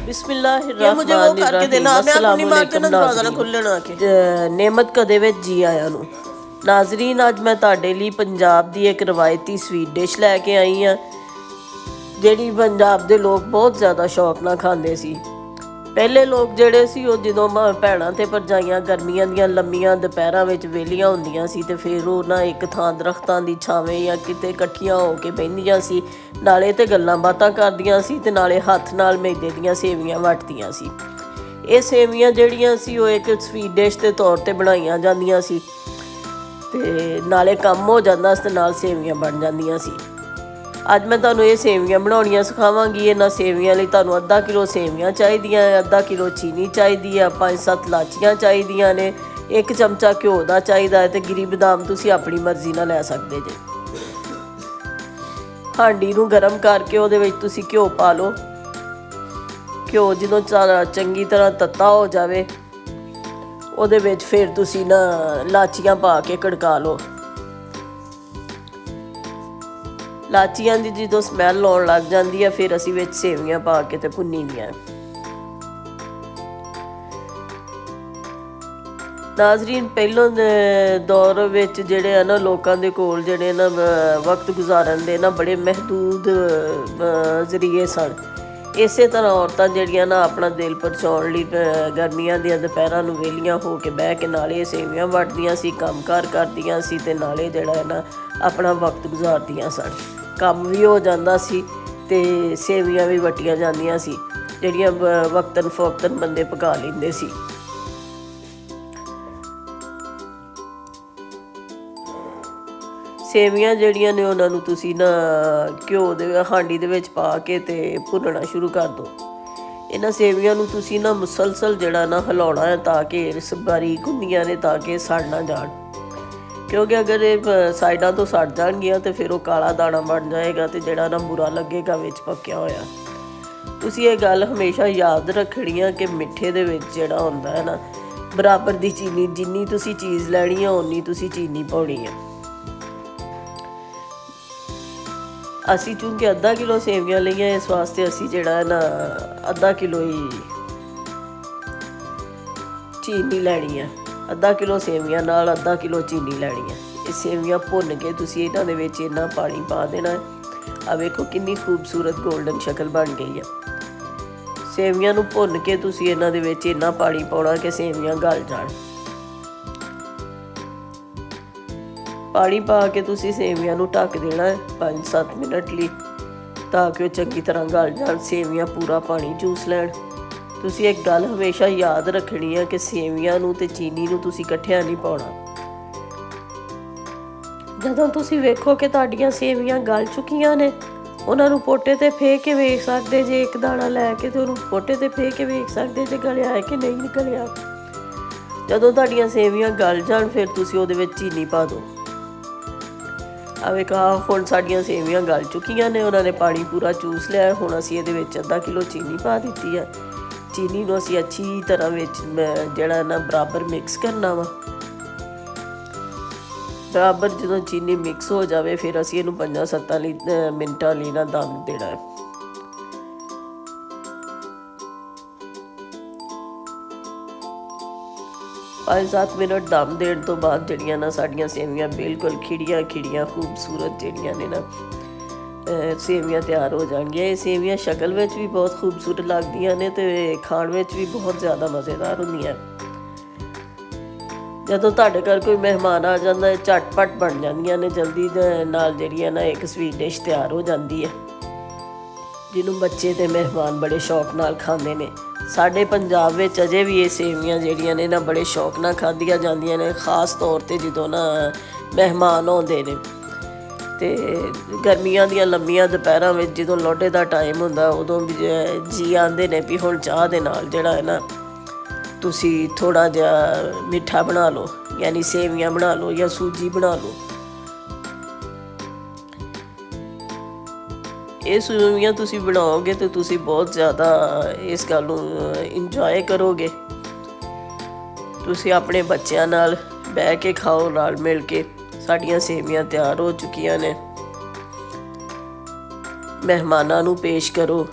ये मुझे वो करके देना, मैं अपनी बात ना दरवाजा ना खुले ना के। नेमत कदे विच जी आया नू नाजरीन, अज मैं तुहाडे लई पंजाब दी एक रवायती स्वीट डिश लैके आई हाँ, जिहड़ी पंजाब दे लोग बहुत ज़्यादा शौक नाल खांदे सी। पहले लोग जिहड़े सी ਉਹ ਜਦੋਂ ਭੈਣਾਂ ਤੇ ਭਰਜਾਈਆਂ ਗਰਮੀਆਂ ਦੀਆਂ ਲੰਮੀਆਂ ਦੁਪਹਿਰਾਂ ਵਿੱਚ ਵਿਹਲੀਆਂ ਹੁੰਦੀਆਂ ਸੀ ਤੇ ਫਿਰ ਉਹ ਨਾ ਇੱਕ ਥਾਂ ਦਰਖਤਾਂ ਦੀ ਛਾਵੇਂ ਜਾਂ ਕਿਤੇ ਇਕੱਠੀਆਂ ਹੋ ਕੇ ਬਹਿੰਦੀਆਂ ਸੀ, ਨਾਲੇ ਤੇ ਗੱਲਾਂ ਬਾਤਾਂ ਕਰਦੀਆਂ ਸੀ ਤੇ ਨਾਲੇ ਹੱਥ ਨਾਲ ਮੈਦੇ ਦੀਆਂ ਸੇਵੀਆਂ ਵਟਦੀਆਂ ਸੀ। ਇਹ ਸੇਵੀਆਂ ਜਿਹੜੀਆਂ ਸੀ ਉਹ ਇੱਕ ਸਵੀਟ ਡਿਸ਼ ਦੇ ਤੌਰ ਤੇ ਬਣਾਈਆਂ ਜਾਂਦੀਆਂ ਸੀ ਤੇ ਨਾਲੇ ਕੰਮ ਹੋ ਜਾਂਦਾ ਸੀ ਤੇ ਨਾਲ ਸੇਵੀਆਂ ਬਣ ਜਾਂਦੀਆਂ ਸੀ। ਅੱਜ मैं ਤੁਹਾਨੂੰ ਇਹ ਸੇਵੀਆਂ ਬਣਾਉਣੀਆਂ ਸਿਖਾਵਾਂਗੀ। ਇਹਨਾਂ ਸੇਵੀਆਂ ਲਈ ਤੁਹਾਨੂੰ ਅੱਧਾ ਕਿਲੋ ਸੇਵੀਆਂ ਚਾਹੀਦੀਆਂ ਹੈ, ਅੱਧਾ ਕਿਲੋ ਚੀਨੀ ਚਾਹੀਦੀ ਹੈ, 5-7 ਲਾਚੀਆਂ ਚਾਹੀਦੀਆਂ ਨੇ, 1 ਚਮਚਾ ਘਿਓ ਦਾ ਚਾਹੀਦਾ ਹੈ ਤੇ ਗਿਰੀ ਬਦਾਮ ਤੁਸੀਂ ਆਪਣੀ ਮਰਜ਼ੀ ਨਾਲ ਲੈ ਸਕਦੇ ਜੇ। ਹਾਂਡੀ ਨੂੰ ਗਰਮ ਕਰਕੇ ਉਹਦੇ ਵਿੱਚ ਤੁਸੀਂ ਘਿਓ ਪਾ ਲਓ। ਘਿਓ ਜਦੋਂ ਚੰਗੀ ਤਰ੍ਹਾਂ ਤੱਤਾ ਹੋ ਜਾਵੇ ਉਹਦੇ ਵਿੱਚ ਫਿਰ ਤੁਸੀਂ ਨਾ ਲਾਚੀਆਂ ਪਾ ਕੇ ਕੜਕਾ ਲਓ। ਲਾਚੀਆਂ ਦੀ ਜਦੋਂ ਸਮੈਲ ਆਉਣ ਲੱਗ ਜਾਂਦੀ ਹੈ ਫਿਰ ਅਸੀਂ ਵਿੱਚ ਸੇਵੀਆਂ ਪਾ ਕੇ ਤੇ ਭੁੰਨੀ ਦੀਆਂ। ਨਾਜ਼ਰੀਨ, ਪਹਿਲੋਂ ਦੌਰ ਵਿੱਚ ਜਿਹੜੇ ਆ ਨਾ ਲੋਕਾਂ ਦੇ ਕੋਲ ਜਿਹੜੇ ਨਾ ਵਕਤ ਗੁਜ਼ਾਰਨ ਦੇ ਨਾ ਬੜੇ ਮਹਦੂਦ ਜ਼ਰੀਏ ਸਨ। ਇਸੇ ਤਰ੍ਹਾਂ ਔਰਤਾਂ ਜਿਹੜੀਆਂ ਨਾ ਆਪਣਾ ਦਿਲ ਪਰਚਾਉਣ ਲਈ ਗਰਮੀਆਂ ਦੀਆਂ ਦੁਪਹਿਰਾਂ ਨੂੰ ਵਿਹਲੀਆਂ ਹੋ ਕੇ ਬਹਿ ਕੇ ਨਾਲੇ ਸੇਵੀਆਂ ਵਟਦੀਆਂ ਸੀ, ਕੰਮਕਾਰ ਕਰਦੀਆਂ ਸੀ ਤੇ ਨਾਲੇ ਜਿਹੜਾ ਹੈ ਨਾ ਆਪਣਾ ਵਕਤ ਗੁਜ਼ਾਰਦੀਆਂ ਸਨ। ਕੰਮ ਵੀ ਹੋ ਜਾਂਦਾ ਸੀ ਤੇ ਸੇਵੀਆਂ ਵੀ ਵਟੀਆਂ ਜਾਂਦੀਆਂ ਸੀ, ਜਿਹੜੀਆਂ ਵਕਤਨ ਫੋਕਤਨ ਬੰਦੇ ਪਕਾ ਲੈਂਦੇ ਸੀ। ਸੇਵੀਆਂ ਜਿਹੜੀਆਂ ਨੇ ਉਹਨਾਂ ਨੂੰ ਤੁਸੀਂ ਨਾ ਘਿਓ ਦੇ ਹਾਂਡੀ ਦੇ ਵਿੱਚ ਪਾ ਕੇ ਤੇ ਭੁੰਨਣਾ ਸ਼ੁਰੂ ਕਰ ਦਿਓ। ਇਹਨਾਂ ਸੇਵੀਆਂ ਨੂੰ ਤੁਸੀਂ ਨਾ ਮੁਸਲਸਲ ਜਿਹੜਾ ਨਾ ਹਿਲਾਉਣਾ ਹੈ ਤਾਂ ਕਿ ਬਾਰੀਕ ਹੁੰਦੀਆਂ ਨੇ ਤਾਂ ਕਿ ਸੜ ਨਾ ਜਾਣ, ਕਿਉਂਕਿ ਅਗਰ ਇਹ ਸਾਈਡਾਂ ਤੋਂ ਸੜ ਜਾਣਗੀਆਂ ਤੇ ਫਿਰ ਉਹ ਕਾਲਾ ਦਾਣਾ ਬਣ ਜਾਏਗਾ ਤੇ ਜਿਹੜਾ ਨਾ ਬੁਰਾ ਲੱਗੇਗਾ ਵਿੱਚ ਪੱਕਿਆ ਹੋਇਆ। ਤੁਸੀਂ ਇਹ ਗੱਲ ਹਮੇਸ਼ਾ ਯਾਦ ਰੱਖਣੀ ਆ ਕਿ ਮਿੱਠੇ ਦੇ ਵਿੱਚ ਜਿਹੜਾ ਹੁੰਦਾ ਹੈ ਨਾ ਬਰਾਬਰ ਦੀ ਚੀਨੀ, ਜਿੰਨੀ ਤੁਸੀਂ ਚੀਜ਼ ਲੈਣੀ ਆ ਓਨੀ ਤੁਸੀਂ ਚੀਨੀ ਪਾਉਣੀ ਆ। ਅਸੀਂ ਚੂੰਕਿ ਅੱਧਾ ਕਿਲੋ ਸੇਵੀਆਂ ਲਈਆਂ, ਇਸ ਵਾਸਤੇ ਅਸੀਂ ਜਿਹੜਾ ਹੈ ਨਾ ਅੱਧਾ ਕਿਲੋ ਹੀ ਚੀਨੀ ਲੈਣੀ ਆ। ਅੱਧਾ ਕਿਲੋ ਸੇਵੀਆਂ ਨਾਲ ਅੱਧਾ ਕਿਲੋ ਚੀਨੀ ਲੈਣੀ ਹੈ। ਇਹ ਸੇਵੀਆਂ ਭੁੰਨ ਕੇ ਤੁਸੀਂ ਇਹਨਾਂ ਦੇ ਵਿੱਚ ਇੰਨਾ ਪਾਣੀ ਪਾ ਦੇਣਾ ਹੈ। ਆ ਵੇਖੋ ਕਿੰਨੀ ਖੂਬਸੂਰਤ ਗੋਲਡਨ ਸ਼ਕਲ ਬਣ ਗਈ ਹੈ। ਸੇਵੀਆਂ ਨੂੰ ਭੁੰਨ ਕੇ ਤੁਸੀਂ ਇਹਨਾਂ ਦੇ ਵਿੱਚ ਇੰਨਾ ਪਾਣੀ ਪਾਉਣਾ ਕਿ ਸੇਵੀਆਂ ਗਲ ਜਾਣ। ਪਾਣੀ ਪਾ ਕੇ ਤੁਸੀਂ ਸੇਵੀਆਂ ਨੂੰ ਢੱਕ ਦੇਣਾ ਹੈ 5-7 ਮਿੰਟ ਲਈ ਤਾਂ ਕਿ ਉਹ ਚੰਗੀ ਤਰ੍ਹਾਂ ਗਲ ਜਾਣ, ਸੇਵੀਆਂ ਪੂਰਾ ਪਾਣੀ ਚੂਸ ਲੈਣ। ਤੁਸੀਂ ਇੱਕ ਗੱਲ ਹਮੇਸ਼ਾ ਯਾਦ ਰੱਖਣੀ ਹੈ ਕਿ ਸੇਵੀਆਂ ਨੂੰ ਤੇ ਚੀਨੀ ਨੂੰ ਤੁਸੀਂ ਇਕੱਠਿਆਂ ਨਹੀਂ ਪਾਉਣਾ। ਜਦੋਂ ਤੁਸੀਂ ਵੇਖੋ ਕਿ ਤੁਹਾਡੀਆਂ ਸੇਵੀਆਂ ਗਲ ਚੁੱਕੀਆਂ ਨੇ, ਉਹਨਾਂ ਨੂੰ ਪੋਟੇ ਤੇ ਫੇਕ ਕੇ ਵੇਖ ਸਕਦੇ ਜੇ, ਇੱਕ ਦਾਣਾ ਲੈ ਕੇ ਤੇ ਉਹਨੂੰ ਪੋਟੇ ਤੇ ਫੇਕ ਕੇ ਵੇਖ ਸਕਦੇ ਜੇ ਗਲਿਆ ਹੈ ਕਿ ਨਹੀਂ ਨਿਕਲਿਆ। ਜਦੋਂ ਤੁਹਾਡੀਆਂ ਸੇਵੀਆਂ ਗਲ ਜਾਣ ਫਿਰ ਤੁਸੀਂ ਉਹਦੇ ਵਿੱਚ ਚੀਨੀ ਪਾ ਦਿਓ। ਆ ਵੇਖੋ ਹੁਣ ਸਾਡੀਆਂ ਸੇਵੀਆਂ ਗਲ ਚੁੱਕੀਆਂ ਨੇ, ਉਹਨਾਂ ਨੇ ਪਾਣੀ ਪੂਰਾ ਚੂਸ ਲਿਆ। ਹੁਣ ਅਸੀਂ ਇਹਦੇ ਵਿੱਚ ਅੱਧਾ ਕਿਲੋ ਚੀਨੀ ਪਾ ਦਿੱਤੀ ਹੈ। ਚੀਨੀ ਨੂੰ ਅਸੀਂ ਅੱਛੀ ਤਰ੍ਹਾਂ ਵਿੱਚ ਜਿਹੜਾ ਨਾ ਬਰਾਬਰ ਮਿਕਸ ਕਰਨਾ ਵਾ। ਬਰਾਬਰ ਜਦੋਂ ਚੀਨੀ ਮਿਕਸ ਹੋ ਜਾਵੇ ਫਿਰ ਅਸੀਂ ਇਹਨੂੰ 5-7 ਮਿੰਟਾਂ ਲਈ ਨਾ ਦਮ ਦੇਣਾ ਹੈ। ਪੰਜ 7 ਮਿੰਟ ਦਮ ਦੇਣ ਤੋਂ ਬਾਅਦ ਜਿਹੜੀਆਂ ਨਾ ਸਾਡੀਆਂ ਸੇਵੀਆਂ ਬਿਲਕੁਲ ਖਿੜੀਆਂ ਖੂਬਸੂਰਤ ਜਿਹੜੀਆਂ ਨੇ ਨਾ ਸੇਵੀਆਂ ਤਿਆਰ ਹੋ ਜਾਣਗੀਆਂ। ਇਹ ਸੇਵੀਆਂ ਸ਼ਕਲ ਵਿੱਚ ਵੀ ਬਹੁਤ ਖੂਬਸੂਰਤ ਲੱਗਦੀਆਂ ਨੇ ਤੇ ਖਾਣ ਵਿੱਚ ਵੀ ਬਹੁਤ ਜ਼ਿਆਦਾ ਮਜ਼ੇਦਾਰ ਹੁੰਦੀਆਂ। ਜਦੋਂ ਤੁਹਾਡੇ ਘਰ ਕੋਈ ਮਹਿਮਾਨ ਆ ਜਾਂਦਾ ਹੈ ਝਟਪਟ ਬਣ ਜਾਂਦੀਆਂ ਨੇ, ਜਲਦੀ ਦੇ ਨਾਲ ਜਿਹੜੀਆਂ ਨਾ ਇੱਕ ਸਵੀਟ ਡਿਸ਼ ਤਿਆਰ ਹੋ ਜਾਂਦੀ ਹੈ ਜਿਹਨੂੰ ਬੱਚੇ ਤੇ ਮਹਿਮਾਨ ਬੜੇ ਸ਼ੌਕ ਨਾਲ ਖਾਂਦੇ ਨੇ। ਸਾਡੇ ਪੰਜਾਬ ਵਿੱਚ ਅਜੇ ਵੀ ਇਹ ਸੇਵੀਆਂ ਜਿਹੜੀਆਂ ਨੇ ਨਾ ਬੜੇ ਸ਼ੌਕ ਨਾਲ ਖਾਧੀਆਂ ਜਾਂਦੀਆਂ ਨੇ, ਖਾਸ ਤੌਰ 'ਤੇ ਜਦੋਂ ਨਾ ਮਹਿਮਾਨ ਆਉਂਦੇ ਨੇ ਤੇ ਗਰਮੀਆਂ ਦੀਆਂ ਲੰਮੀਆਂ ਦੁਪਹਿਰਾਂ ਵਿੱਚ ਜਦੋਂ ਲੋਡੇ ਦਾ ਟਾਈਮ ਹੁੰਦਾ ਉਦੋਂ ਵੀ ਜੀ ਆਉਂਦੇ ਨੇ ਵੀ ਹੁਣ ਚਾਹ ਦੇ ਨਾਲ ਜਿਹੜਾ ਹੈ ਨਾ ਤੁਸੀਂ ਥੋੜ੍ਹਾ ਜਿਹਾ ਮਿੱਠਾ ਬਣਾ ਲਓ, ਯਾਨੀ ਸੇਵੀਆਂ ਬਣਾ ਲਓ ਜਾਂ ਸੂਜੀ ਬਣਾ ਲਓ। ਇਹ ਸੇਵੀਆਂ ਤੁਸੀਂ ਬਣਾਓਗੇ ਤੇ ਤੁਸੀਂ ਬਹੁਤ ਜ਼ਿਆਦਾ ਇਸ ਗੱਲ ਨੂੰ ਇੰਜੋਏ ਕਰੋਗੇ। ਤੁਸੀਂ ਆਪਣੇ ਬੱਚਿਆਂ ਨਾਲ ਬਹਿ ਕੇ ਖਾਓ ਨਾਲ ਮਿਲ ਕੇ। ਸਾਡੀਆਂ ਸੇਵੀਆਂ ਤਿਆਰ ਹੋ ਚੁੱਕੀਆਂ ਨੇ, ਮਹਿਮਾਨਾਂ ਨੂੰ ਪੇਸ਼ ਕਰੋ।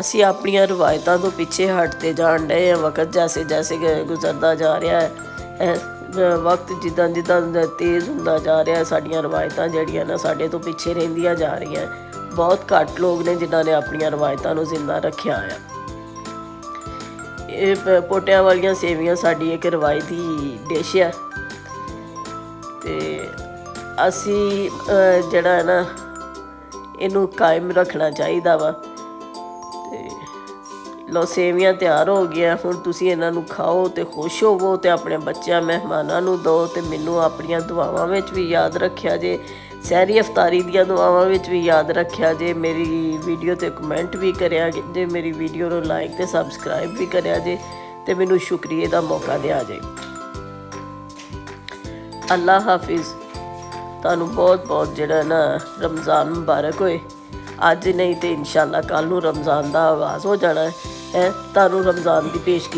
ਅਸੀਂ ਆਪਣੀਆਂ ਰਵਾਇਤਾਂ ਤੋਂ ਪਿੱਛੇ ਹਟਦੇ ਜਾਣ ਡਏ ਹਾਂ। ਵਕਤ ਜੈਸੇ ਜੈਸੇ ਗੁਜ਼ਰਦਾ ਜਾ ਰਿਹਾ ਹੈ, ਵਕਤ ਜਿੱਦਾਂ ਜਿੱਦਾਂ ਤੇਜ਼ ਹੁੰਦਾ ਜਾ ਰਿਹਾ, ਸਾਡੀਆਂ ਰਵਾਇਤਾਂ ਜਿਹੜੀਆਂ ਨਾ ਸਾਡੇ ਤੋਂ ਪਿੱਛੇ ਰਹਿੰਦੀਆਂ ਜਾ ਰਹੀਆਂ। ਬਹੁਤ ਘੱਟ ਲੋਕ ਨੇ ਜਿਨ੍ਹਾਂ ਨੇ ਆਪਣੀਆਂ ਰਵਾਇਤਾਂ ਨੂੰ ਜ਼ਿੰਦਾ ਰੱਖਿਆ ਆ। ਇਹ ਪੋਟਿਆਂ ਵਾਲੀਆਂ ਸੇਵੀਆਂ ਸਾਡੀ ਇੱਕ ਰਵਾਇਤੀ ਡਿਸ਼ ਆ ਅਤੇ ਅਸੀਂ ਜਿਹੜਾ ਹੈ ਨਾ ਇਹਨੂੰ ਕਾਇਮ ਰੱਖਣਾ ਚਾਹੀਦਾ ਵਾ। ਅਤੇ ਲਓ ਸੇਵੀਆਂ ਤਿਆਰ ਹੋ ਗਈਆਂ। ਹੁਣ ਤੁਸੀਂ ਇਹਨਾਂ ਨੂੰ ਖਾਓ ਅਤੇ ਖੁਸ਼ ਹੋਵੋ ਅਤੇ ਆਪਣੇ ਬੱਚਿਆਂ ਮਹਿਮਾਨਾਂ ਨੂੰ ਦਿਓ ਅਤੇ ਮੈਨੂੰ ਆਪਣੀਆਂ ਦੁਆਵਾਂ ਵਿੱਚ ਵੀ ਯਾਦ ਰੱਖਿਆ ਜੇ। ਸਹਿਰੀ ਇਫਤਾਰੀ ਦੀਆਂ ਦੁਆਵਾਂ ਵਿੱਚ ਵੀ ਯਾਦ ਰੱਖਿਆ ਜੇ। ਮੇਰੀ ਵੀਡੀਓ 'ਤੇ ਕਮੈਂਟ ਵੀ ਕਰਿਆ ਜੇ, ਮੇਰੀ ਵੀਡੀਓ ਨੂੰ ਲਾਈਕ ਅਤੇ ਸਬਸਕ੍ਰਾਈਬ ਵੀ ਕਰਿਆ ਜੇ ਅਤੇ ਮੈਨੂੰ ਸ਼ੁਕਰੀਏ ਦਾ ਮੌਕਾ ਦਿਆ ਜੇ। ਅੱਲਾ ਹਾਫਿਜ਼। ਤੁਹਾਨੂੰ ਬਹੁਤ ਬਹੁਤ ਜਿਹੜਾ ਨਾ ਰਮਜ਼ਾਨ ਮੁਬਾਰਕ ਹੋਏ। ਅੱਜ ਨਹੀਂ ਤਾਂ ਇਨਸ਼ਾਅੱਲਾ ਕੱਲ੍ਹ ਨੂੰ ਰਮਜ਼ਾਨ ਦਾ ਆਗਾਜ਼ ਹੋ ਜਾਣਾ ਹੈ। ਤੁਹਾਨੂੰ ਰਮਜ਼ਾਨ ਦੀ ਪੇਸ਼ਗੀ